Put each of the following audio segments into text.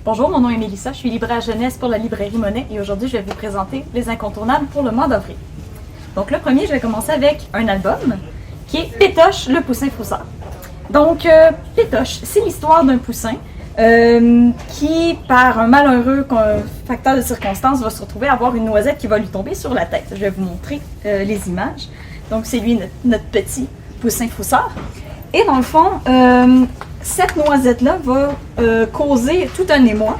Bonjour, mon nom est Mélissa, je suis libraire jeunesse pour la librairie Monet et aujourd'hui je vais vous présenter les incontournables pour le mois d'avril. Donc le premier, je vais commencer avec un album qui est Pétoche, le poussin froussard. Donc Pétoche, c'est l'histoire d'un poussin qui, par un malheureux facteur de circonstance, va se retrouver à avoir une noisette qui va lui tomber sur la tête. Je vais vous montrer les images. Donc c'est lui, notre petit poussin froussard. Et dans le fond, cette noisette-là va causer tout un émoi.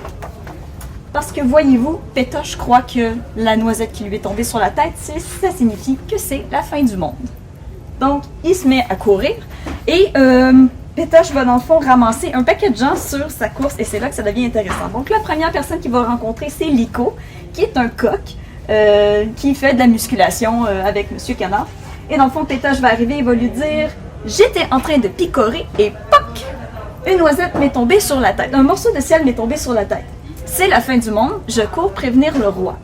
Parce que, voyez-vous, Pétoche croit que la noisette qui lui est tombée sur la tête, ça signifie que c'est la fin du monde. Donc, il se met à courir et Pétoche va, dans le fond, ramasser un paquet de gens sur sa course et c'est là que ça devient intéressant. Donc, la première personne qu'il va rencontrer, c'est Lico, qui est un coq qui fait de la musculation avec Monsieur Canard. Et dans le fond, Pétoche va arriver et va lui dire « J'étais en train de picorer et POC! Une noisette m'est tombée sur la tête. Un morceau de ciel m'est tombé sur la tête. C'est la fin du monde, je cours prévenir le roi. »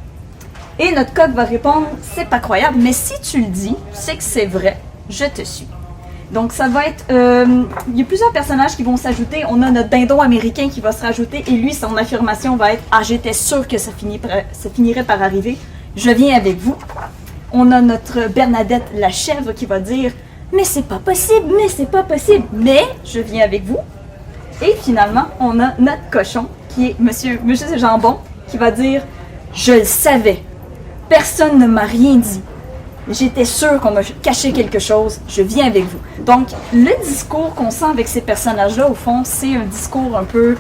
Et notre coq va répondre « C'est pas croyable, mais si tu le dis, c'est que c'est vrai, je te suis. » Donc ça va être... il y a plusieurs personnages qui vont s'ajouter. On a notre dindon américain qui va se rajouter et lui, son affirmation va être « Ah, j'étais sûr que ça finirait par arriver. Je viens avec vous. » On a notre Bernadette la chèvre qui va dire « Mais c'est pas possible, mais je viens avec vous. » Et finalement, on a notre cochon, qui est Monsieur Jambon, qui va dire « Je le savais. Personne ne m'a rien dit. J'étais sûre qu'on m'a caché quelque chose. Je viens avec vous. » Donc, le discours qu'on sent avec ces personnages-là, au fond, c'est un discours un peu...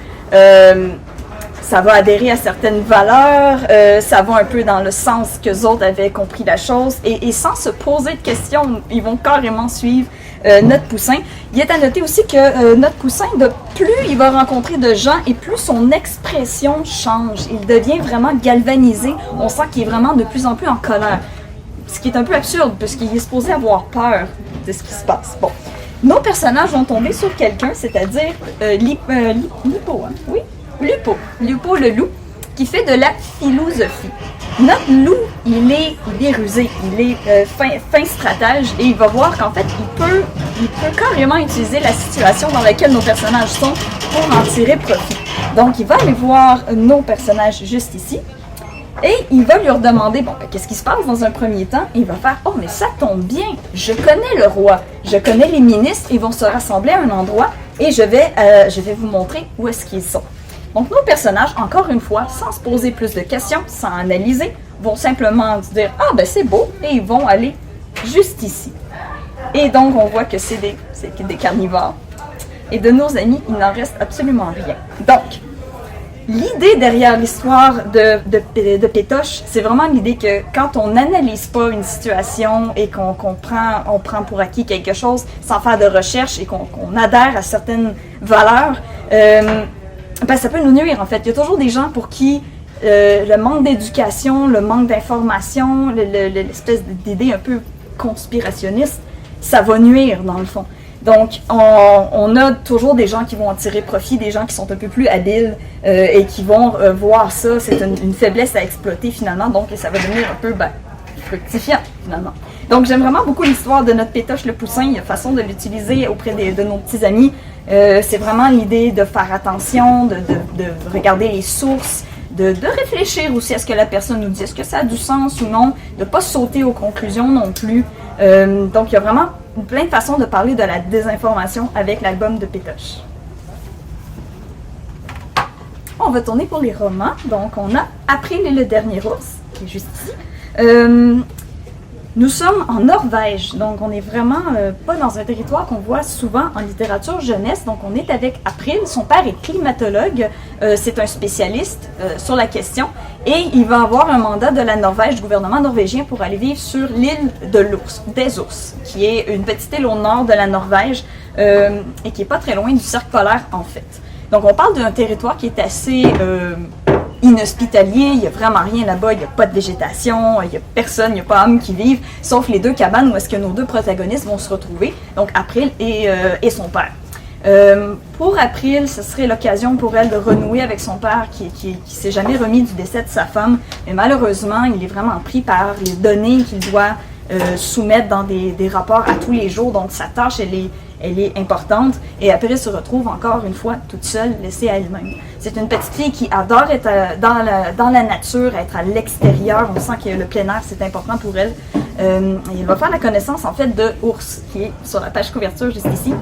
ça va adhérer à certaines valeurs, ça va un peu dans le sens qu'eux autres avaient compris la chose, et sans se poser de questions, ils vont carrément suivre notre poussin. Il est à noter aussi que notre poussin, de plus il va rencontrer de gens et plus son expression change. Il devient vraiment galvanisé. On sent qu'il est vraiment de plus en plus en colère. Ce qui est un peu absurde, puisqu'il est supposé avoir peur de ce qui se passe. Bon. Nos personnages vont tomber sur quelqu'un, c'est-à-dire Lupo, hein? Oui, Lupo le loup, qui fait de la philosophie. Notre loup, il est rusé, il est fin stratège et il va voir qu'en fait, il peut carrément utiliser la situation dans laquelle nos personnages sont pour en tirer profit. Donc, il va aller voir nos personnages juste ici et il va leur demander, bon, qu'est-ce qui se passe dans un premier temps? Et il va faire, oh, mais ça tombe bien, je connais le roi, je connais les ministres, ils vont se rassembler à un endroit et je vais vous montrer où est-ce qu'ils sont. Donc, nos personnages, encore une fois, sans se poser plus de questions, sans analyser, vont simplement se dire « Ah, ben c'est beau » et ils vont aller juste ici. Et donc, on voit que c'est des carnivores. Et de nos amis, il n'en reste absolument rien. Donc, l'idée derrière l'histoire de Pétoche, c'est vraiment l'idée que quand on n'analyse pas une situation et qu'on prend pour acquis quelque chose sans faire de recherche et qu'on adhère à certaines valeurs, ben, ça peut nous nuire en fait. Il y a toujours des gens pour qui le manque d'éducation, le manque d'information, l'espèce d'idée un peu conspirationniste, ça va nuire dans le fond. Donc on a toujours des gens qui vont en tirer profit, des gens qui sont un peu plus habiles et qui vont voir ça, c'est une faiblesse à exploiter finalement, donc ça va devenir un peu fructifiant finalement. Donc j'aime vraiment beaucoup l'histoire de notre Pétoche le poussin, il y a façon de l'utiliser auprès de nos petits amis. C'est vraiment l'idée de faire attention, de regarder les sources, de réfléchir aussi à ce que la personne nous dit, est-ce que ça a du sens ou non, de ne pas sauter aux conclusions non plus. Donc il y a vraiment plein de façons de parler de la désinformation avec l'album de Pétoche. On va tourner pour les romans, donc on a April et le dernier ours, qui est juste ici. Nous sommes en Norvège, donc on n'est vraiment pas dans un territoire qu'on voit souvent en littérature jeunesse. Donc on est avec April, son père est climatologue, c'est un spécialiste sur la question et il va avoir un mandat de la Norvège, du gouvernement norvégien pour aller vivre sur l'île des ours, qui est une petite île au nord de la Norvège et qui n'est pas très loin du cercle polaire en fait. Donc on parle d'un territoire qui est assez... inhospitalier, il n'y a vraiment rien là-bas, il n'y a pas de végétation, il n'y a personne, il n'y a pas homme qui vivent, sauf les deux cabanes où est-ce que nos deux protagonistes vont se retrouver, donc April et son père. Pour April, ce serait l'occasion pour elle de renouer avec son père qui s'est jamais remis du décès de sa femme, mais malheureusement, il est vraiment pris par les données qu'il doit soumettre dans des rapports à tous les jours. Donc sa tâche, elle est importante. Et après, elle se retrouve encore une fois toute seule, laissée à elle-même. C'est une petite fille qui adore être dans la nature, être à l'extérieur. On sent que le plein air, c'est important pour elle. Elle va faire la connaissance, en fait, de Ours, qui est sur la page couverture juste ici.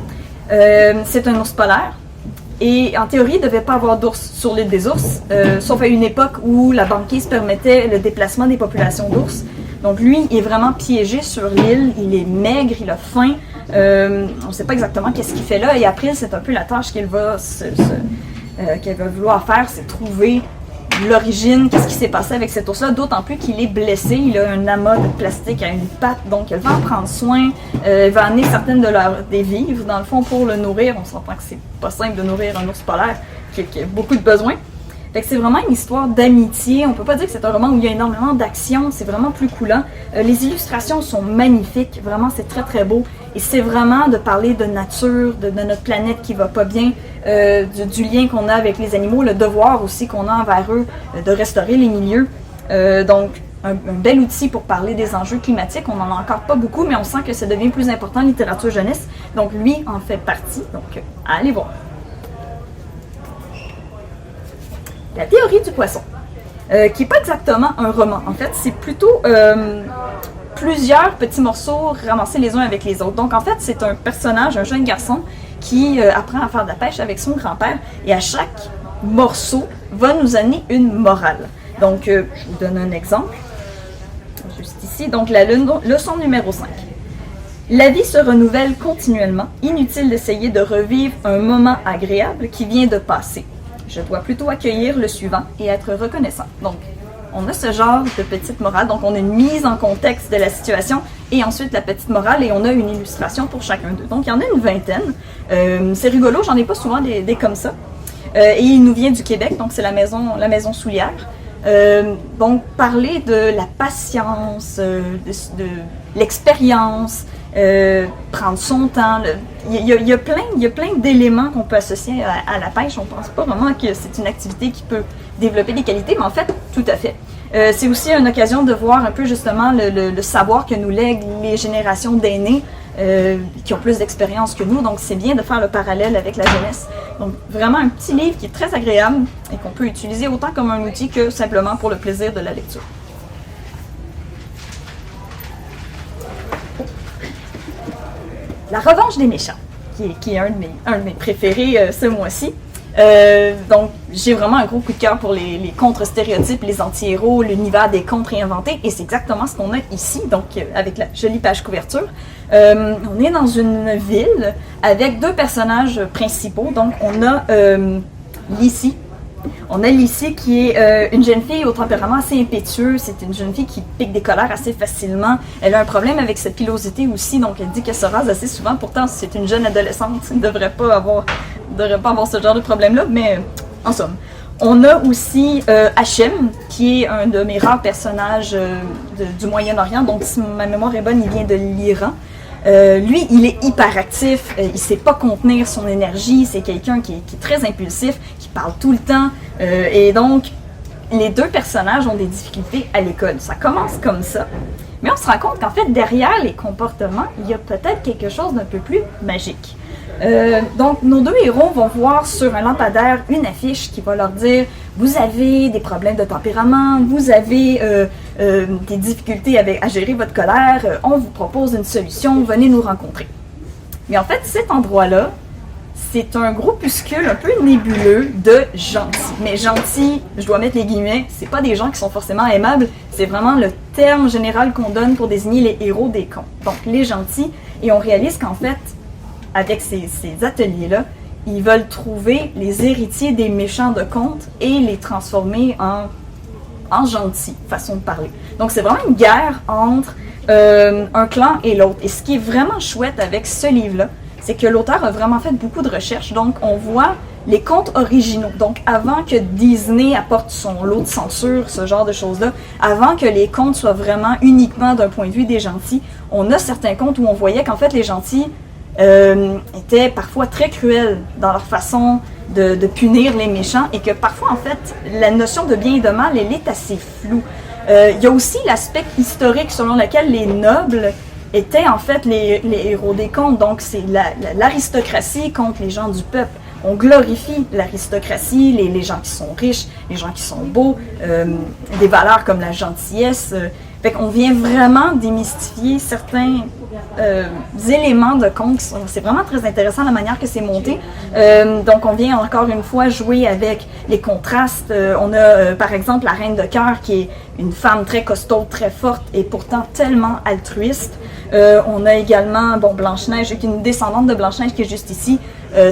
C'est un ours polaire. Et en théorie, il ne devait pas avoir d'ours sur l'île des ours, sauf à une époque où la banquise permettait le déplacement des populations d'ours. Donc lui, il est vraiment piégé sur l'île, il est maigre, il a faim. On ne sait pas exactement qu'est-ce qu'il fait là. Et après, c'est un peu la tâche qu'elle va vouloir faire, c'est trouver l'origine, qu'est-ce qui s'est passé avec cet ours-là, d'autant plus qu'il est blessé, il a un amas de plastique à une patte, donc elle va en prendre soin, elle va amener certaines des vivres, dans le fond, pour le nourrir. On s'entend que c'est pas simple de nourrir un ours polaire qui a beaucoup de besoins. Fait que c'est vraiment une histoire d'amitié. On peut pas dire que c'est un roman où il y a énormément d'action, c'est vraiment plus coulant. Les illustrations sont magnifiques, vraiment c'est très très beau. Et c'est vraiment de parler de nature, de notre planète qui va pas bien, du lien qu'on a avec les animaux, le devoir aussi qu'on a envers eux de restaurer les milieux. Donc un bel outil pour parler des enjeux climatiques. On n'en a encore pas beaucoup, mais on sent que ça devient plus important en littérature jeunesse. Donc lui en fait partie, donc allez voir. La théorie du poisson, qui n'est pas exactement un roman. En fait, c'est plutôt plusieurs petits morceaux ramassés les uns avec les autres. Donc, en fait, c'est un personnage, un jeune garçon, qui apprend à faire de la pêche avec son grand-père. Et à chaque morceau, va nous amener une morale. Donc, je vous donne un exemple. Juste ici. Donc, la leçon numéro 5. La vie se renouvelle continuellement. Inutile d'essayer de revivre un moment agréable qui vient de passer. Je dois plutôt accueillir le suivant et être reconnaissant. Donc, on a ce genre de petite morale. Donc, on a une mise en contexte de la situation et ensuite la petite morale et on a une illustration pour chacun d'eux. Donc, il y en a une vingtaine. C'est rigolo, j'en ai pas souvent des comme ça. Et il nous vient du Québec, donc c'est la maison Soulière. Donc, parler de la patience, de l'expérience, prendre son temps. Il y a plein d'éléments qu'on peut associer à la pêche. On ne pense pas vraiment que c'est une activité qui peut développer des qualités, mais en fait, tout à fait. C'est aussi une occasion de voir un peu justement le savoir que nous lèguent les générations d'aînés qui ont plus d'expérience que nous. Donc, c'est bien de faire le parallèle avec la jeunesse. Donc, vraiment un petit livre qui est très agréable et qu'on peut utiliser autant comme un outil que simplement pour le plaisir de la lecture. La revanche des méchants, qui est un de mes préférés ce mois-ci. Donc, j'ai vraiment un gros coup de cœur pour les contre-stéréotypes, les anti-héros, l'univers des contes réinventés, et c'est exactement ce qu'on a ici, donc avec la jolie page couverture. On est dans une ville avec deux personnages principaux, donc on a Lissy. On a Lissy qui est une jeune fille au tempérament assez impétueux. C'est une jeune fille qui pique des colères assez facilement. Elle a un problème avec cette pilosité aussi, donc elle dit qu'elle se rase assez souvent. Pourtant, c'est une jeune adolescente, elle ne devrait pas avoir ce genre de problème-là, mais en somme. On a aussi Hachem, qui est un de mes rares personnages du Moyen-Orient, donc si ma mémoire est bonne, il vient de l'Iran. Lui, il est hyperactif, il ne sait pas contenir son énergie, c'est quelqu'un qui est très impulsif, qui parle tout le temps, et donc les deux personnages ont des difficultés à l'école. Ça commence comme ça, mais on se rend compte qu'en fait, derrière les comportements, il y a peut-être quelque chose d'un peu plus magique. Donc, nos deux héros vont voir sur un lampadaire une affiche qui va leur dire « Vous avez des problèmes de tempérament, vous avez des difficultés à gérer votre colère, on vous propose une solution, venez nous rencontrer. » Mais en fait, cet endroit-là, c'est un groupuscule un peu nébuleux de gentils. Mais gentils, je dois mettre les guillemets, c'est pas des gens qui sont forcément aimables, c'est vraiment le terme général qu'on donne pour désigner les héros des contes. Donc, les gentils, et on réalise qu'en fait, avec ces ateliers-là, ils veulent trouver les héritiers des méchants de contes et les transformer en gentils, façon de parler. Donc, c'est vraiment une guerre entre un clan et l'autre. Et ce qui est vraiment chouette avec ce livre-là, c'est que l'auteur a vraiment fait beaucoup de recherches. Donc, on voit les contes originaux. Donc, avant que Disney apporte son lot de censure, ce genre de choses-là, avant que les contes soient vraiment uniquement d'un point de vue des gentils, on a certains contes où on voyait qu'en fait, les gentils étaient parfois très cruels dans leur façon de punir les méchants et que parfois, en fait, la notion de bien et de mal, elle est assez floue. Il y a aussi l'aspect historique selon lequel les nobles étaient en fait les héros des contes. Donc c'est l'aristocratie contre les gens du peuple. On glorifie l'aristocratie, les gens qui sont riches, les gens qui sont beaux, des valeurs comme la gentillesse. Fait qu'on vient vraiment démystifier certains éléments de conte. C'est vraiment très intéressant la manière que c'est monté. Donc on vient encore une fois jouer avec les contrastes. On a par exemple la Reine de Cœur qui est une femme très costaud, très forte et pourtant tellement altruiste. On a également Blanche-Neige, qui est une descendante de Blanche-Neige qui est juste ici,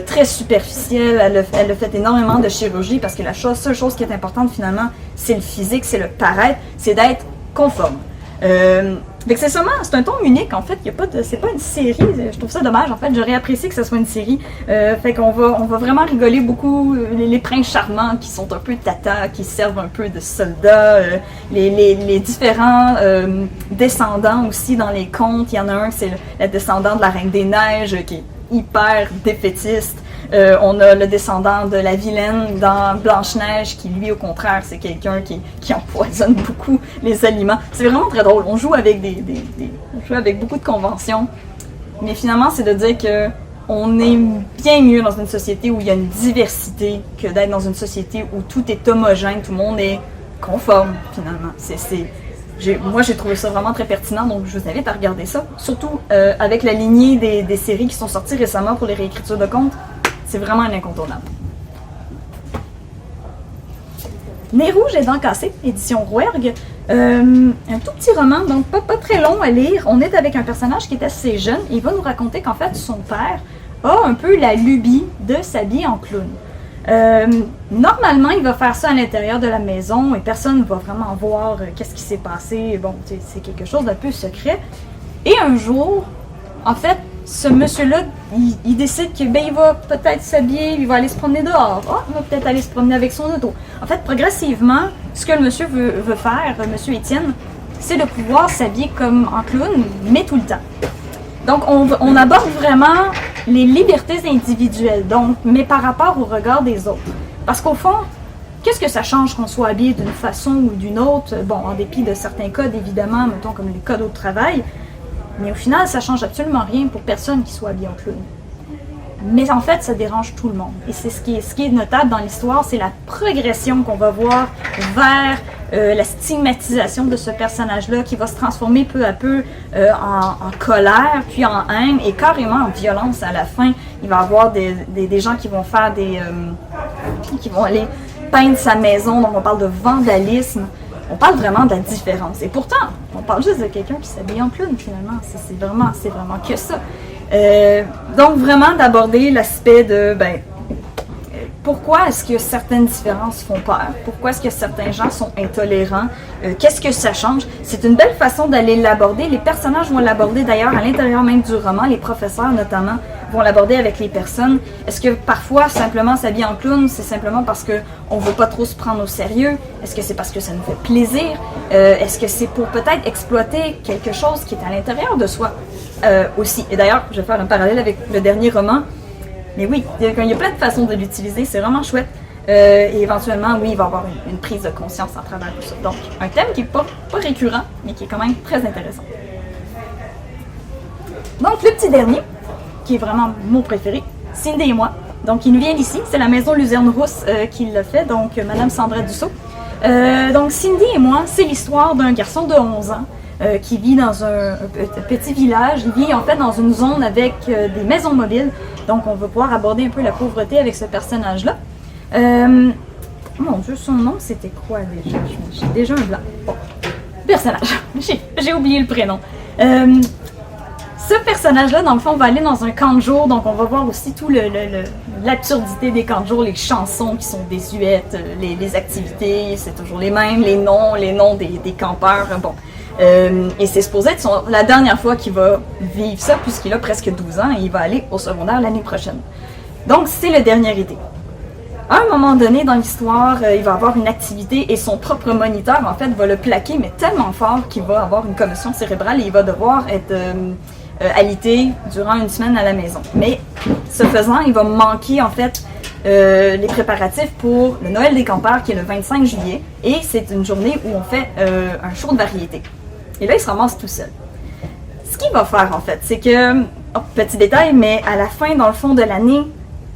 très superficielle. Elle a fait énormément de chirurgie parce que la seule chose qui est importante finalement, c'est le physique, c'est le paraître, c'est d'être conforme. C'est un ton unique en fait, c'est pas une série, je trouve ça dommage en fait, j'aurais apprécié que ce soit une série. Fait qu'on va vraiment rigoler beaucoup, les princes charmants qui sont un peu tata, qui servent un peu de soldats, les différents descendants aussi dans les contes. Il y en a un, c'est la descendante de la Reine des Neiges qui est hyper défaitiste. On a le descendant de la vilaine dans Blanche-Neige qui, lui, au contraire, c'est quelqu'un qui empoisonne beaucoup les aliments. C'est vraiment très drôle. On joue avec on joue avec beaucoup de conventions, mais finalement, c'est de dire que on est bien mieux dans une société où il y a une diversité que d'être dans une société où tout est homogène, tout le monde est conforme, finalement. Moi, j'ai trouvé ça vraiment très pertinent, donc je vous invite à regarder ça. Surtout avec la lignée des séries qui sont sorties récemment pour les réécritures de contes. C'est vraiment un incontournable. Nez rouge et dents cassées, édition Rouergue. Un tout petit roman, donc pas très long à lire. On est avec un personnage qui est assez jeune. Il va nous raconter qu'en fait, son père a un peu la lubie de s'habiller en clown. Normalement, il va faire ça à l'intérieur de la maison et personne ne va vraiment voir qu'est-ce qui s'est passé. Bon, c'est quelque chose d'un peu secret. Et un jour, en fait, ce monsieur-là, il décide qu'il va peut-être s'habiller, il va aller se promener dehors. Il va peut-être aller se promener avec son auto. En fait, progressivement, ce que le monsieur veut faire, monsieur Étienne, c'est de pouvoir s'habiller comme en clown, mais tout le temps. Donc, on aborde vraiment les libertés individuelles, mais par rapport au regard des autres. Parce qu'au fond, qu'est-ce que ça change qu'on soit habillé d'une façon ou d'une autre? Bon, en dépit de certains codes, évidemment, mettons comme les codes au travail, mais au final, ça change absolument rien pour personne qui soit habillé en clown. Mais en fait, ça dérange tout le monde. Et c'est ce qui est notable dans l'histoire, c'est la progression qu'on va voir vers la stigmatisation de ce personnage-là qui va se transformer peu à peu en colère, puis en haine et carrément en violence à la fin. Il va y avoir des gens qui vont faire qui vont aller peindre sa maison, donc on parle de vandalisme. On parle vraiment de la différence. Et pourtant, on parle juste de quelqu'un qui s'habille en clown, finalement. C'est vraiment que ça. Donc, vraiment d'aborder l'aspect de, pourquoi est-ce que certaines différences font peur? Pourquoi est-ce que certains gens sont intolérants? Qu'est-ce que ça change? C'est une belle façon d'aller l'aborder. Les personnages vont l'aborder d'ailleurs à l'intérieur même du roman. Les professeurs, notamment, vont l'aborder avec les personnes. Est-ce que parfois, simplement s'habiller en clown, c'est simplement parce qu'on ne veut pas trop se prendre au sérieux? Est-ce que c'est parce que ça nous fait plaisir? Est-ce que c'est pour peut-être exploiter quelque chose qui est à l'intérieur de soi aussi? Et d'ailleurs, je vais faire un parallèle avec le dernier roman. Mais oui, il y a plein de façons de l'utiliser, c'est vraiment chouette. Et éventuellement, oui, il va y avoir une prise de conscience à travers tout ça. Donc, un thème qui n'est pas récurrent, mais qui est quand même très intéressant. Donc, le petit dernier, qui est vraiment mon préféré, Cindy et moi. Donc, il nous vient d'ici, c'est la maison Luzerne Rousse qui l'a fait, donc Madame Sandra Dussault. Donc, Cindy et moi, c'est l'histoire d'un garçon de 11 ans qui vit dans un petit village. Il vit en fait dans une zone avec des maisons mobiles. Donc, on va pouvoir aborder un peu la pauvreté avec ce personnage-là. Mon Dieu, son nom, c'était quoi déjà? J'ai déjà un blanc. Bon, personnage. J'ai oublié le prénom. Ce personnage-là, dans le fond, va aller dans un camp de jour. Donc, on va voir aussi tout l'absurdité des camps de jour, les chansons qui sont désuètes, les activités, c'est toujours les mêmes, les noms des campeurs. Bon. Et c'est supposé être la dernière fois qu'il va vivre ça, puisqu'il a presque 12 ans et il va aller au secondaire l'année prochaine. Donc, c'est le dernier été. À un moment donné dans l'histoire, il va avoir une activité et son propre moniteur, en fait, va le plaquer, mais tellement fort qu'il va avoir une commotion cérébrale et il va devoir être alité durant une semaine à la maison. Mais, ce faisant, il va manquer, en fait, les préparatifs pour le Noël des campeurs qui est le 25 juillet et c'est une journée où on fait un show de variété. Et là, il se ramasse tout seul. Ce qu'il va faire en fait, c'est que, petit détail, mais à la fin, dans le fond de l'année,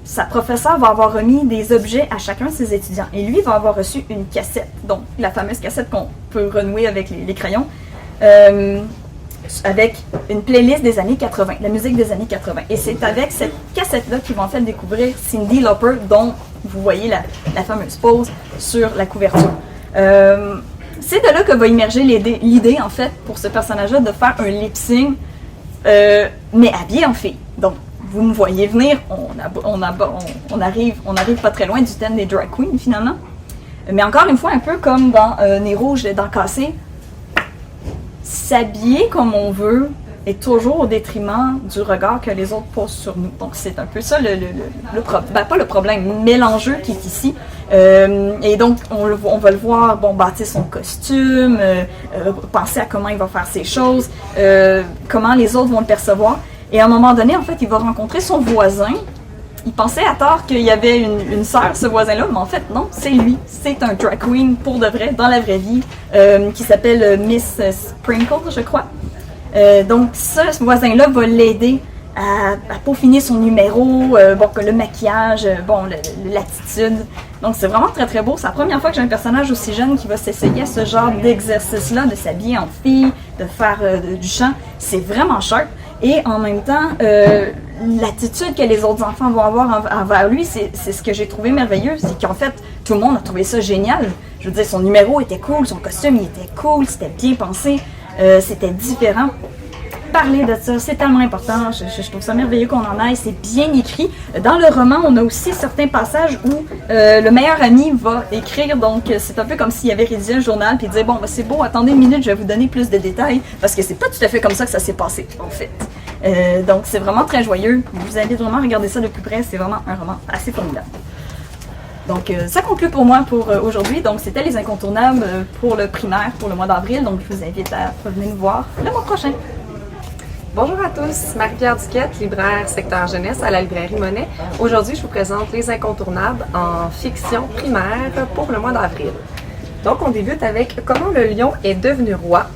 sa professeure va avoir remis des objets à chacun de ses étudiants. Et lui va avoir reçu une cassette, donc la fameuse cassette qu'on peut renouer avec les crayons, avec une playlist des années 80, la musique des années 80. Et c'est avec cette cassette-là qu'ils vont en fait découvrir Cyndi Lauper, dont vous voyez la fameuse pose sur la couverture. C'est de là que va émerger l'idée, en fait, pour ce personnage-là, de faire un lip-sync, mais habillé en fille. Donc, vous me voyez venir, on arrive pas très loin du thème des drag queens, finalement. Mais encore une fois, un peu comme dans Nez Rouge, dans Cassé, s'habiller comme on veut est toujours au détriment du regard que les autres posent sur nous. Donc, c'est un peu ça le problème. Ben, pas le problème, mais l'enjeu qui est ici. Et donc, on va le voir, bon, bâtir son costume, penser à comment il va faire ses choses, comment les autres vont le percevoir. Et à un moment donné, en fait, il va rencontrer son voisin. Il pensait à tort qu'il y avait une sœur, ce voisin-là, mais en fait, non, c'est lui. C'est un drag queen pour de vrai, dans la vraie vie, qui s'appelle Miss Sprinkle, je crois. Donc, ce voisin-là va l'aider à peaufiner son numéro, bon, le maquillage, bon, l'attitude. Donc, c'est vraiment très, très beau. C'est la première fois que j'ai un personnage aussi jeune qui va s'essayer à ce genre d'exercice-là, de s'habiller en fille, de faire du chant. C'est vraiment sharp. Et en même temps, l'attitude que les autres enfants vont avoir envers lui, c'est ce que j'ai trouvé merveilleux. C'est qu'en fait, tout le monde a trouvé ça génial. Je veux dire, son numéro était cool, son costume il était cool, c'était bien pensé, c'était différent. Parler de ça, c'est tellement important. Je trouve ça merveilleux qu'on en aille. C'est bien écrit. Dans le roman, on a aussi certains passages où le meilleur ami va écrire. Donc, c'est un peu comme s'il avait rédigé un journal puis disait, bon, ben, c'est beau, attendez une minute, je vais vous donner plus de détails parce que c'est pas tout à fait comme ça que ça s'est passé, en fait. Donc, c'est vraiment très joyeux. Je vous invite vraiment à regarder ça de plus près. C'est vraiment un roman assez formidable. Donc, ça conclut pour moi pour aujourd'hui. Donc, c'était les incontournables pour le primaire, pour le mois d'avril. Donc, je vous invite à revenir nous voir le mois prochain. Bonjour à tous, Marie-Pierre Duquette, libraire secteur jeunesse à la librairie Monet. Aujourd'hui, je vous présente les incontournables en fiction primaire pour le mois d'avril. Donc, on débute avec Comment le lion est devenu roi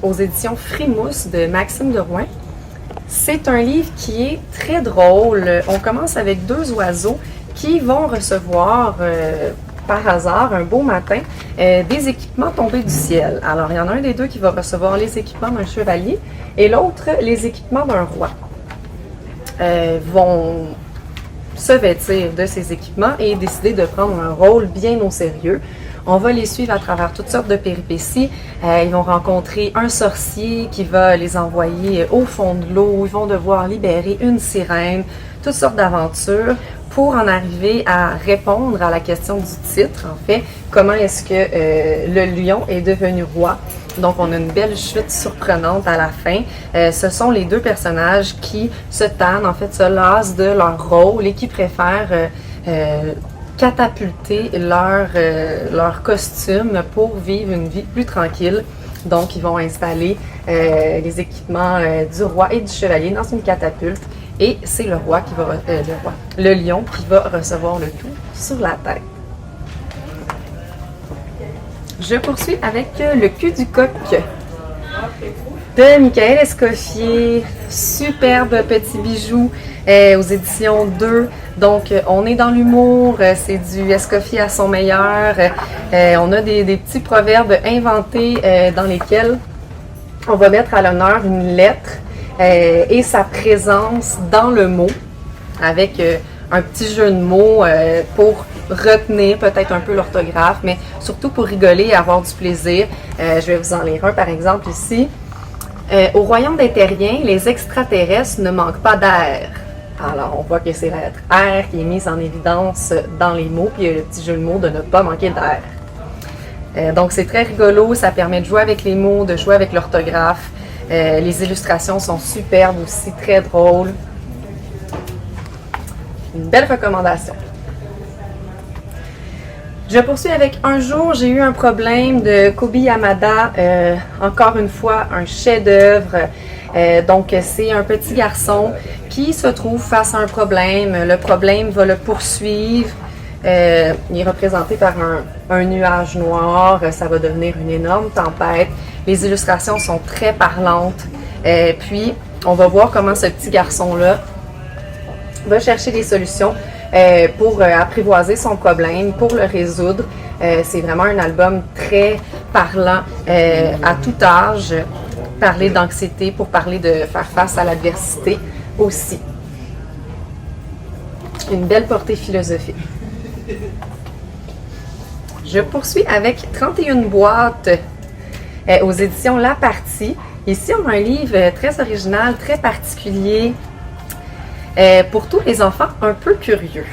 aux éditions Frimousse de Maxime de Rouen. C'est un livre qui est très drôle. On commence avec deux oiseaux qui vont recevoir par hasard, un beau matin, des équipements tombés du ciel. Alors, il y en a un des deux qui va recevoir les équipements d'un chevalier et l'autre, les équipements d'un roi. Vont se vêtir de ces équipements et décider de prendre un rôle bien au sérieux. On va les suivre à travers toutes sortes de péripéties. Ils vont rencontrer un sorcier qui va les envoyer au fond de l'eau. Ils vont devoir libérer une sirène, toutes sortes d'aventures pour en arriver à répondre à la question du titre, en fait. Comment est-ce que le lion est devenu roi? Donc, on a une belle chute surprenante à la fin. Ce sont les deux personnages qui se tannent, en fait, se lassent de leur rôle et qui préfèrent catapulter leur costume pour vivre une vie plus tranquille. Donc, ils vont installer les équipements du roi et du chevalier dans une catapulte. Et c'est le lion qui va recevoir le tout sur la tête. Je poursuis avec Le cul du coq de Michael Escoffier. Superbe petit bijou aux éditions 2. Donc, on est dans l'humour, c'est du Escoffier à son meilleur. On a des petits proverbes inventés dans lesquels on va mettre à l'honneur une lettre et sa présence dans le mot, avec un petit jeu de mots pour retenir peut-être un peu l'orthographe, mais surtout pour rigoler et avoir du plaisir. Je vais vous en lire un par exemple ici. Au royaume des terriens, les extraterrestres ne manquent pas d'air. Alors, on voit que c'est la lettre R qui est mise en évidence dans les mots, puis il y a le petit jeu de mots de ne pas manquer d'air. Donc, c'est très rigolo, ça permet de jouer avec les mots, de jouer avec l'orthographe. Les illustrations sont superbes aussi, très drôles. Une belle recommandation. Je poursuis avec Un jour, j'ai eu un problème de Kobi Yamada. Encore une fois, un chef-d'œuvre. Donc, c'est un petit garçon qui se trouve face à un problème. Le problème va le poursuivre. Il est représenté par un nuage noir. Ça va devenir une énorme tempête. Les illustrations sont très parlantes. Puis, on va voir comment ce petit garçon-là va chercher des solutions pour apprivoiser son problème, pour le résoudre. C'est vraiment un album très parlant à tout âge. Parler d'anxiété pour parler de faire face à l'adversité aussi. Une belle portée philosophique. Je poursuis avec 31 boîtes aux éditions La Partie. Ici, on a un livre très original, très particulier pour tous les enfants un peu curieux.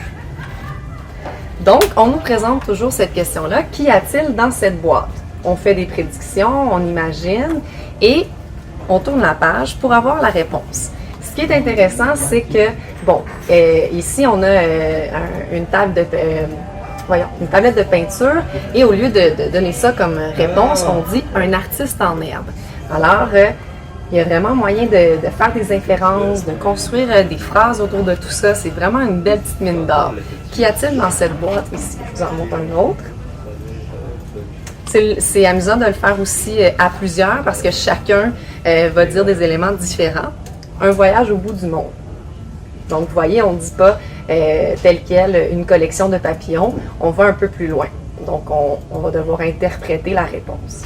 Donc, on nous présente toujours cette question-là. Qu'y a-t-il dans cette boîte? On fait des prédictions, on imagine et on tourne la page pour avoir la réponse. Ce qui est intéressant, c'est que, bon, ici, on a une tablette de peinture et au lieu de donner ça comme réponse, on dit « un artiste en herbe ». Alors, il y a vraiment moyen de faire des inférences, de construire des phrases autour de tout ça. C'est vraiment une belle petite mine d'or. Qu'y a-t-il dans cette boîte ici? Je vous en montre un autre. C'est amusant de le faire aussi à plusieurs parce que chacun va dire des éléments différents. Un voyage au bout du monde. Donc, vous voyez, on ne dit pas tel quel une collection de papillons. On va un peu plus loin. Donc, on va devoir interpréter la réponse.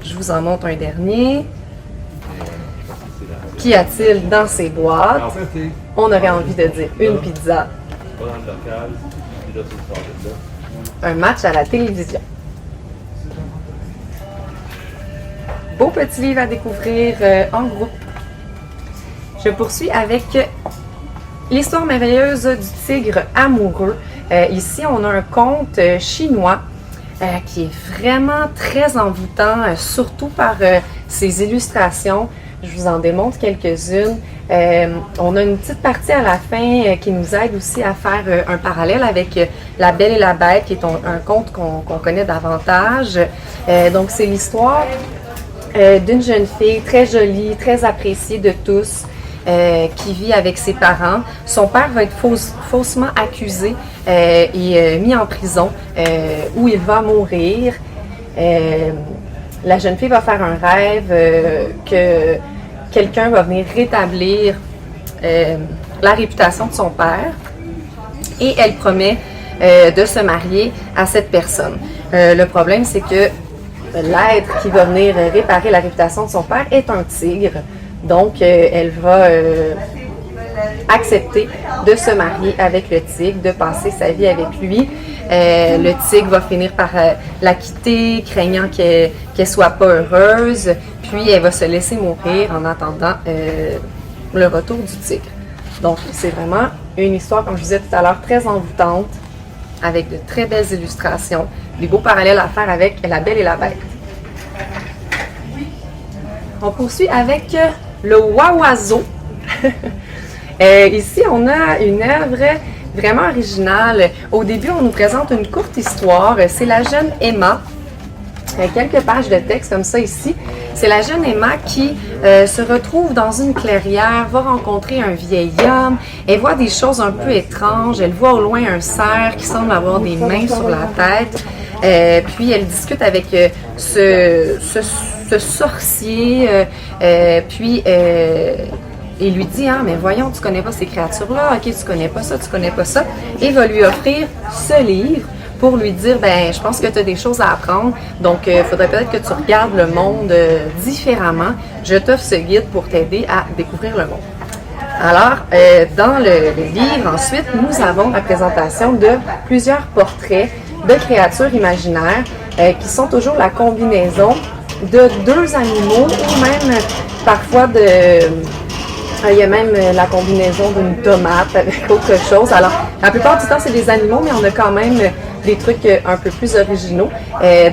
Je vous en montre un dernier. Qu'y a-t-il dans ces boîtes? On aurait envie de dire une pizza. Un match à la télévision. Beau petit livre à découvrir en groupe. Je poursuis avec l'histoire merveilleuse du tigre amoureux. Ici, on a un conte chinois qui est vraiment très envoûtant, surtout par ses illustrations. Je vous en démontre quelques-unes. On a une petite partie à la fin qui nous aide aussi à faire un parallèle avec La Belle et la Bête, qui est un conte qu'on connaît davantage. Donc, c'est l'histoire d'une jeune fille très jolie, très appréciée de tous, qui vit avec ses parents. Son père va être faussement accusé et mis en prison où il va mourir. La jeune fille va faire un rêve que quelqu'un va venir rétablir la réputation de son père et elle promet de se marier à cette personne. Le problème, c'est que l'être qui va venir réparer la réputation de son père est un tigre. Donc, elle va accepter de se marier avec le tigre, de passer sa vie avec lui. Le tigre va finir par la quitter, craignant qu'elle soit pas heureuse. Puis, elle va se laisser mourir en attendant le retour du tigre. Donc, c'est vraiment une histoire, comme je disais tout à l'heure, très envoûtante, avec de très belles illustrations, des beaux parallèles à faire avec La Belle et la Bête. On poursuit avec le Wawazo. Ici, on a une œuvre vraiment originale. Au début, on nous présente une courte histoire. C'est la jeune Emma. Quelques pages de texte comme ça ici. C'est la jeune Emma qui se retrouve dans une clairière, va rencontrer un vieil homme. Elle voit des choses un peu étranges. Elle voit au loin un cerf qui semble avoir des mains sur la tête. Puis elle discute avec ce sorcier. Puis il lui dit « Ah, mais voyons, tu connais pas ces créatures-là. Ok, tu connais pas ça, tu connais pas ça. » Et va lui offrir ce livre pour lui dire, ben, je pense que tu as des choses à apprendre, donc il faudrait peut-être que tu regardes le monde différemment. Je t'offre ce guide pour t'aider à découvrir le monde. Alors, dans le livre, ensuite, nous avons la présentation de plusieurs portraits de créatures imaginaires qui sont toujours la combinaison de deux animaux ou même parfois il y a même la combinaison d'une tomate avec autre chose. Alors, la plupart du temps, c'est des animaux, mais on a quand même des trucs un peu plus originaux.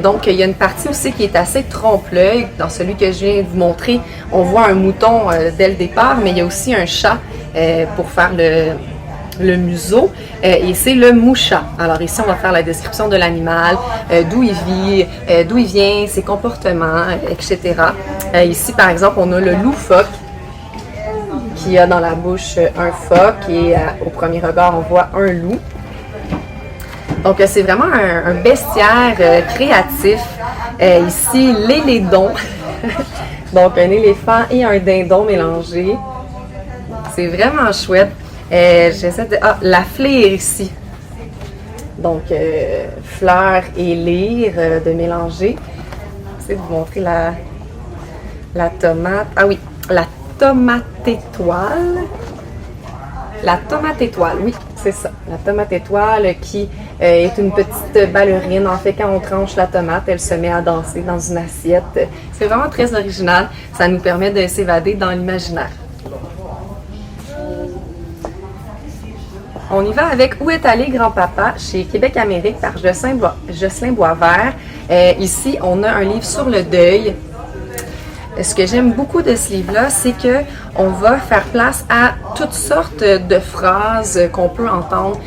Donc, il y a une partie aussi qui est assez trompe-l'œil. Dans celui que je viens de vous montrer, on voit un mouton dès le départ, mais il y a aussi un chat pour faire le museau, et c'est le moucha. Alors ici, on va faire la description de l'animal, d'où il vit, d'où il vient, ses comportements, etc. Ici, par exemple, on a le loup-phoque. qui a dans la bouche un phoque et au premier regard, on voit un loup. Donc, c'est vraiment un bestiaire créatif. Ici, l'élédon. Donc, un éléphant et un dindon mélangés. C'est vraiment chouette. J'essaie de... Ah, la flyre ici. Donc, fleur et lyre de mélanger. J'essaie de vous montrer la tomate. Ah oui, la tomate étoile. La tomate étoile, oui, c'est ça. La tomate étoile qui est une petite ballerine. En fait, quand on tranche la tomate, elle se met à danser dans une assiette. C'est vraiment très original. Ça nous permet de s'évader dans l'imaginaire. On y va avec Où est allé grand-papa chez Québec Amérique par Jocelyn Boisvert. Ici, on a un livre sur le deuil. Ce que j'aime beaucoup de ce livre-là, c'est que on va faire place à toutes sortes de phrases qu'on peut entendre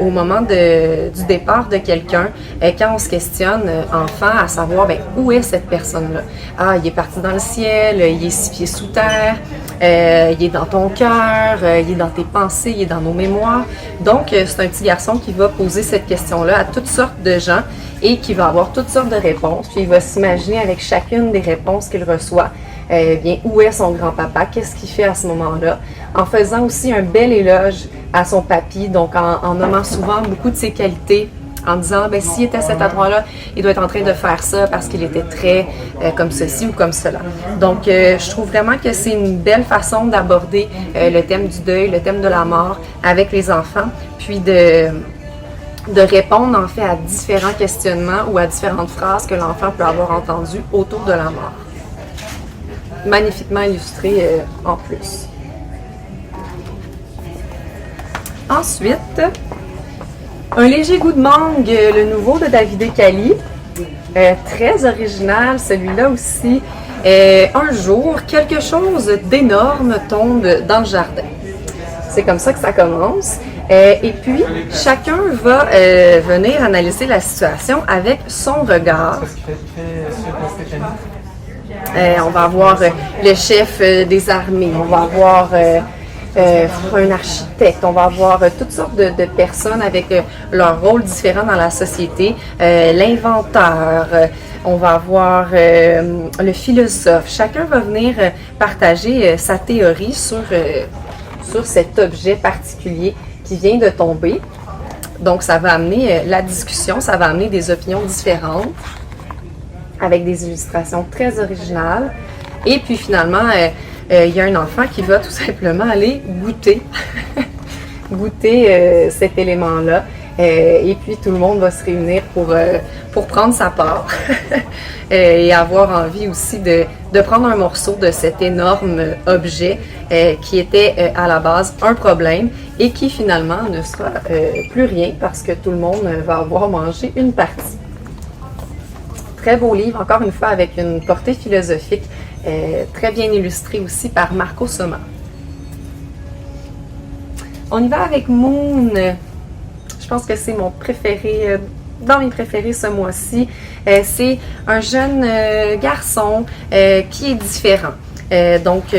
au moment du départ de quelqu'un, quand on se questionne, enfant, à savoir où est cette personne-là. Ah, il est parti dans le ciel, il est 6 pieds sous terre, il est dans ton cœur, il est dans tes pensées, il est dans nos mémoires. Donc, c'est un petit garçon qui va poser cette question-là à toutes sortes de gens et qui va avoir toutes sortes de réponses. Puis il va s'imaginer avec chacune des réponses qu'il reçoit, bien, où est son grand-papa, qu'est-ce qu'il fait à ce moment-là, en faisant aussi un bel éloge à son papy, donc en nommant souvent beaucoup de ses qualités, en disant, s'il était à cet endroit-là, il doit être en train de faire ça parce qu'il était très comme ceci ou comme cela. Donc, je trouve vraiment que c'est une belle façon d'aborder le thème du deuil, le thème de la mort avec les enfants, puis de répondre en fait à différents questionnements ou à différentes phrases que l'enfant peut avoir entendues autour de la mort. Magnifiquement illustré en plus. Ensuite, Un léger goût de mangue, le nouveau de David Ekali. Très original, celui-là aussi. Un jour, quelque chose d'énorme tombe dans le jardin. C'est comme ça que ça commence. Et puis, chacun va venir analyser la situation avec son regard. On va avoir le chef des armées, on va avoir un architecte, on va avoir toutes sortes de personnes avec leur rôle différent dans la société, l'inventeur, on va avoir le philosophe. Chacun va venir partager sa théorie sur cet objet particulier qui vient de tomber. Donc, ça va amener la discussion, ça va amener des opinions différentes avec des illustrations très originales. Et puis, finalement, il y a un enfant qui va tout simplement aller goûter, cet élément-là. Et puis, tout le monde va se réunir pour prendre sa part et avoir envie aussi de prendre un morceau de cet énorme objet qui était à la base un problème et qui finalement ne sera plus rien parce que tout le monde va avoir mangé une partie. Très beau livre, encore une fois avec une portée philosophique, très bien illustré aussi par Marco Soma. On y va avec Moon. Je pense que c'est mon préféré, dans mes préférés ce mois-ci. C'est un jeune garçon qui est différent. Donc,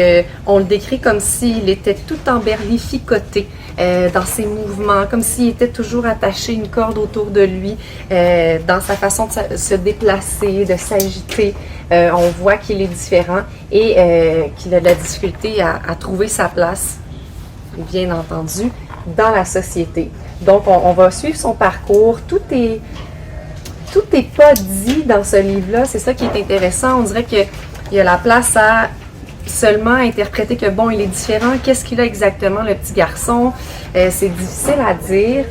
on le décrit comme s'il était tout emberlificoté dans ses mouvements, comme s'il était toujours attaché une corde autour de lui, dans sa façon de se déplacer, de s'agiter. On voit qu'il est différent et qu'il a de la difficulté à trouver sa place, bien entendu, dans la société. Donc, on va suivre son parcours. Tout est pas dit dans ce livre-là. C'est ça qui est intéressant. On dirait qu'il y a la place à seulement interpréter que, bon, il est différent. Qu'est-ce qu'il a exactement, le petit garçon? C'est difficile à dire.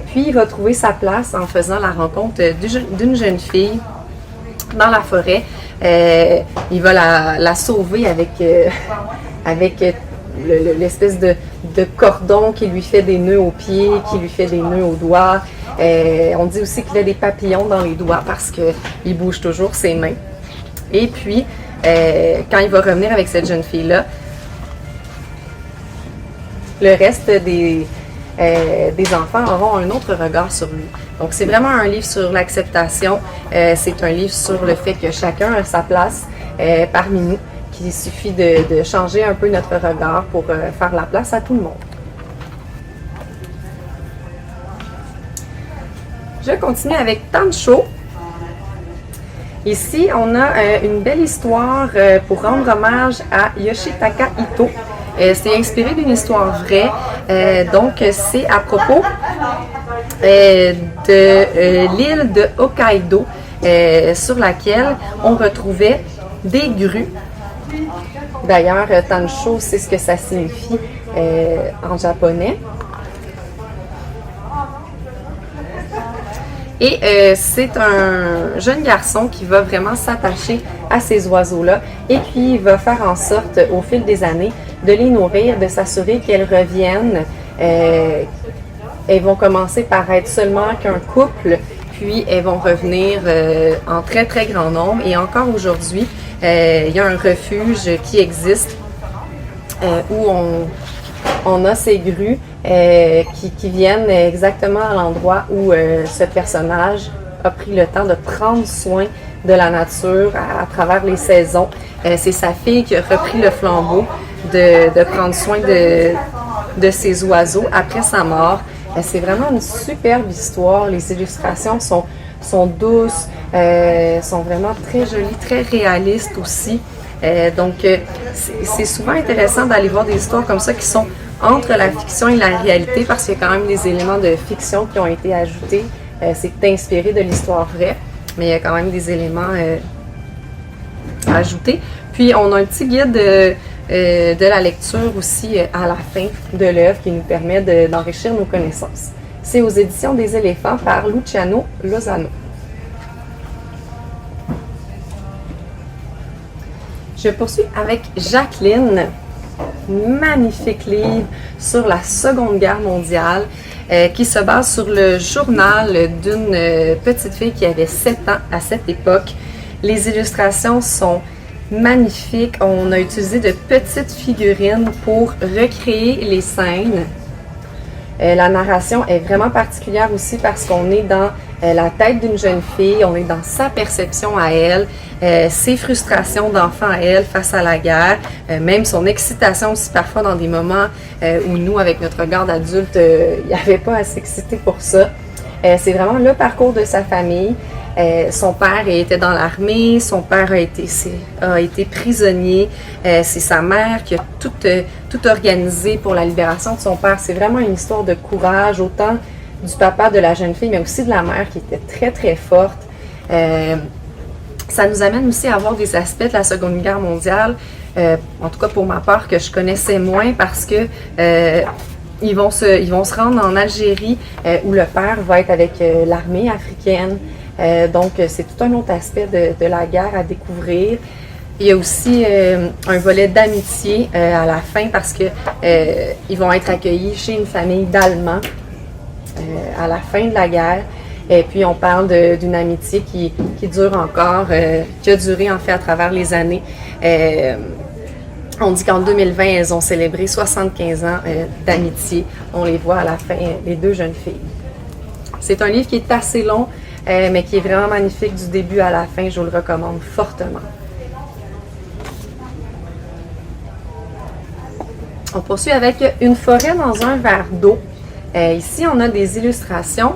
Puis, il va trouver sa place en faisant la rencontre d'une jeune fille dans la forêt. Il va la sauver avec l'espèce de cordon qui lui fait des nœuds aux pieds, qui lui fait des nœuds aux doigts. On dit aussi qu'il a des papillons dans les doigts parce qu'il bouge toujours ses mains. Et puis, quand il va revenir avec cette jeune fille-là, le reste des enfants auront un autre regard sur lui. Donc, c'est vraiment un livre sur l'acceptation. C'est un livre sur le fait que chacun a sa place parmi nous, qu'il suffit de changer un peu notre regard pour faire la place à tout le monde. Je continue avec Tancho. Ici, on a une belle histoire pour rendre hommage à Yoshitaka Ito. C'est inspiré d'une histoire vraie, donc c'est à propos de l'île de Hokkaido sur laquelle on retrouvait des grues. D'ailleurs, Tancho, c'est ce que ça signifie en japonais. Et c'est un jeune garçon qui va vraiment s'attacher à ces oiseaux-là et qui va faire en sorte, au fil des années, de les nourrir, de s'assurer qu'elles reviennent. Elles vont commencer par être seulement qu'un couple, puis elles vont revenir en très très grand nombre. Et encore aujourd'hui, il y a un refuge qui existe où on a ces grues qui viennent exactement à l'endroit où ce personnage a pris le temps de prendre soin de la nature à travers les saisons. C'est sa fille qui a repris le flambeau de prendre soin de ces oiseaux après sa mort. C'est vraiment une superbe histoire. Les illustrations sont douces, sont vraiment très jolies, très réalistes aussi. Donc, c'est souvent intéressant d'aller voir des histoires comme ça qui sont entre la fiction et la réalité parce qu'il y a quand même des éléments de fiction qui ont été ajoutés. C'est inspiré de l'histoire vraie, mais il y a quand même des éléments ajoutés. Puis, on a un petit guide de la lecture aussi à la fin de l'œuvre qui nous permet d'enrichir nos connaissances. C'est aux éditions des éléphants par Luciano Lozano. Je poursuis avec Jacqueline. Magnifique livre sur la Seconde Guerre mondiale qui se base sur le journal d'une petite fille qui avait 7 ans à cette époque. Les illustrations sont magnifiques. On a utilisé de petites figurines pour recréer les scènes. La narration est vraiment particulière aussi parce qu'on est dans la tête d'une jeune fille, on est dans sa perception à elle, ses frustrations d'enfant à elle face à la guerre, même son excitation aussi parfois dans des moments où nous, avec notre regard d'adulte, il n'y avait pas à s'exciter pour ça. C'est vraiment le parcours de sa famille. Son père était dans l'armée, son père a été prisonnier, c'est sa mère qui a tout organisé pour la libération de son père. C'est vraiment une histoire de courage, autant du papa de la jeune fille, mais aussi de la mère qui était très très forte. Ça nous amène aussi à voir des aspects de la Seconde Guerre mondiale, en tout cas pour ma part, que je connaissais moins parce que ils vont se rendre en Algérie où le père va être avec l'armée africaine. Donc, c'est tout un autre aspect de la guerre à découvrir. Il y a aussi un volet d'amitié à la fin parce que ils vont être accueillis chez une famille d'Allemands à la fin de la guerre. Et puis, on parle d'une amitié qui dure encore, qui a duré en fait à travers les années. On dit qu'en 2020, elles ont célébré 75 ans d'amitié. On les voit à la fin, les deux jeunes filles. C'est un livre qui est assez long, mais qui est vraiment magnifique du début à la fin. Je vous le recommande fortement. On poursuit avec Une forêt dans un verre d'eau. Ici, on a des illustrations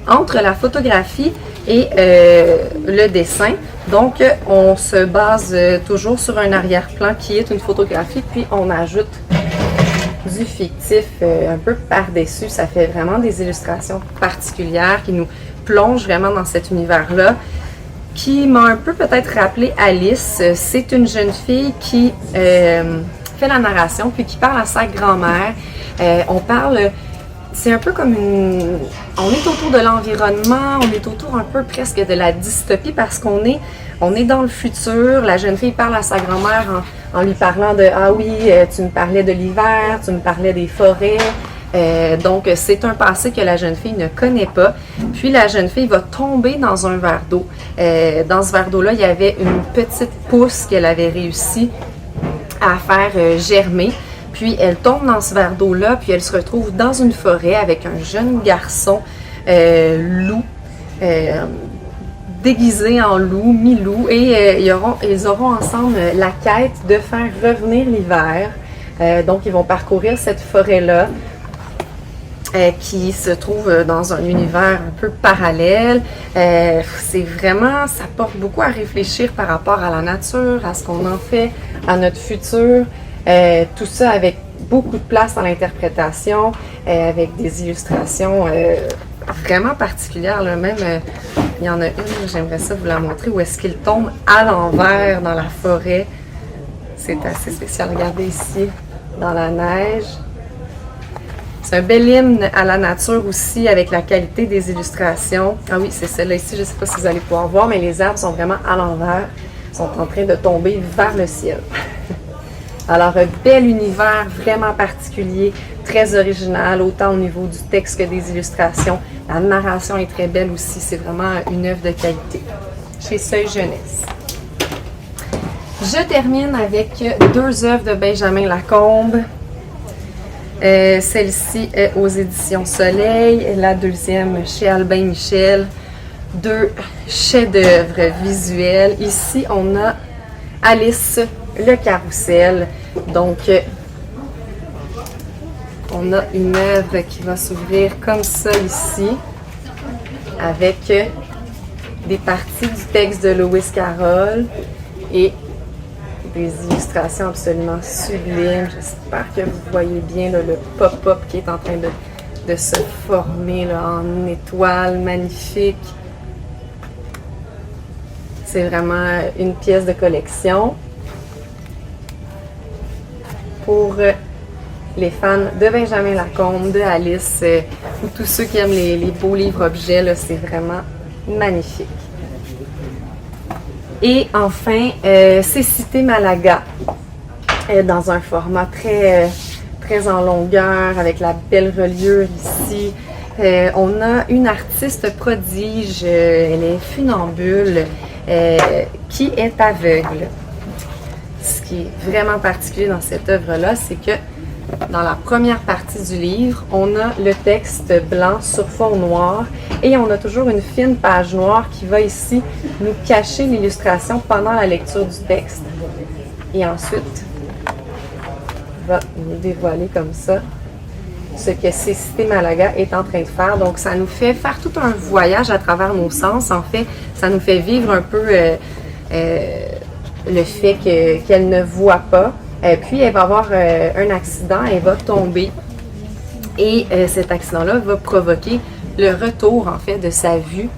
entre la photographie et le dessin. Donc, on se base toujours sur un arrière-plan qui est une photographie, puis on ajoute du fictif un peu par-dessus. Ça fait vraiment des illustrations particulières qui nous plongent vraiment dans cet univers-là, qui m'a un peu peut-être rappelé Alice. C'est une jeune fille qui fait la narration, puis qui parle à sa grand-mère. On parle... C'est un peu comme on est autour de l'environnement, on est autour un peu presque de la dystopie parce qu'on est dans le futur. La jeune fille parle à sa grand-mère en lui parlant de « Ah oui, tu me parlais de l'hiver, tu me parlais des forêts. » Donc, c'est un passé que la jeune fille ne connaît pas. Puis, la jeune fille va tomber dans un verre d'eau. Dans ce verre d'eau-là, il y avait une petite pousse qu'elle avait réussi à faire germer. Puis, elle tombe dans ce verre d'eau-là, puis elle se retrouve dans une forêt avec un jeune garçon loup, déguisés en loups, mi-loups, et ils auront ensemble la quête de faire revenir l'hiver. Donc, ils vont parcourir cette forêt-là qui se trouve dans un univers un peu parallèle. C'est vraiment, ça porte beaucoup à réfléchir par rapport à la nature, à ce qu'on en fait, à notre futur. Tout ça avec beaucoup de place dans l'interprétation, avec des illustrations vraiment particulières. Là. Même, il y en a une, j'aimerais ça vous la montrer, où est-ce qu'il tombe à l'envers dans la forêt. C'est assez spécial. Regardez ici, dans la neige. C'est un bel hymne à la nature aussi, avec la qualité des illustrations. Ah oui, c'est celle-là ici, je ne sais pas si vous allez pouvoir voir, mais les arbres sont vraiment à l'envers, sont en train de tomber vers le ciel. Alors, un bel univers vraiment particulier, très original, autant au niveau du texte que des illustrations. La narration est très belle aussi, c'est vraiment une œuvre de qualité. Chez Seuil Jeunesse. Je termine avec 2 œuvres de Benjamin Lacombe. Celle-ci est aux éditions Soleil, la deuxième chez Albin Michel. 2 chefs-d'œuvre visuels. Ici, on a Alice le carrousel. Donc, on a une œuvre qui va s'ouvrir comme ça ici, avec des parties du texte de Lewis Carroll et des illustrations absolument sublimes. J'espère que vous voyez bien là, le pop-up qui est en train de se former là, en étoile magnifique. C'est vraiment une pièce de collection. Pour les fans de Benjamin Lacombe, de Alice, ou tous ceux qui aiment les beaux livres-objets, c'est vraiment magnifique. Et enfin, Cécité Malaga, dans un format très en longueur, avec la belle reliure ici. On a une artiste prodige, elle est funambule, qui est aveugle. Ce qui est vraiment particulier dans cette œuvre-là, c'est que dans la première partie du livre, on a le texte blanc sur fond noir et on a toujours une fine page noire qui va ici nous cacher l'illustration pendant la lecture du texte. Et ensuite, on va nous dévoiler comme ça ce que Cécité Malaga est en train de faire. Donc, ça nous fait faire tout un voyage à travers nos sens. En fait, ça nous fait vivre un peu le fait qu'elle ne voit pas. Puis, elle va avoir un accident, elle va tomber. Et cet accident-là va provoquer le retour, en fait, de sa vue.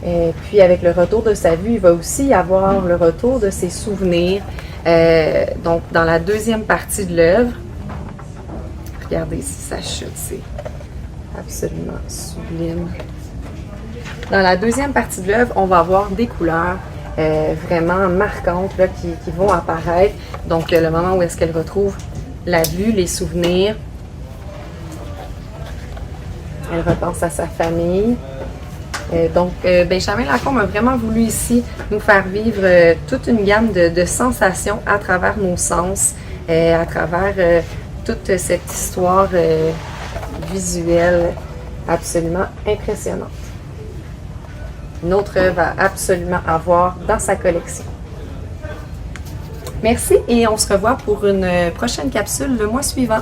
Puis, avec le retour de sa vue, il va aussi y avoir le retour de ses souvenirs. Donc, dans la deuxième partie de l'œuvre, regardez ici sa chute, c'est absolument sublime. Dans la deuxième partie de l'œuvre, on va avoir des couleurs vraiment marquantes là, qui vont apparaître. Donc, le moment où est-ce qu'elle retrouve la vue, les souvenirs. Elle repense à sa famille. Donc, Benjamin Lacombe a vraiment voulu ici nous faire vivre toute une gamme de sensations à travers nos sens, à travers toute cette histoire visuelle absolument impressionnante. Une autre œuvre à absolument avoir dans sa collection. Merci et on se revoit pour une prochaine capsule le mois suivant.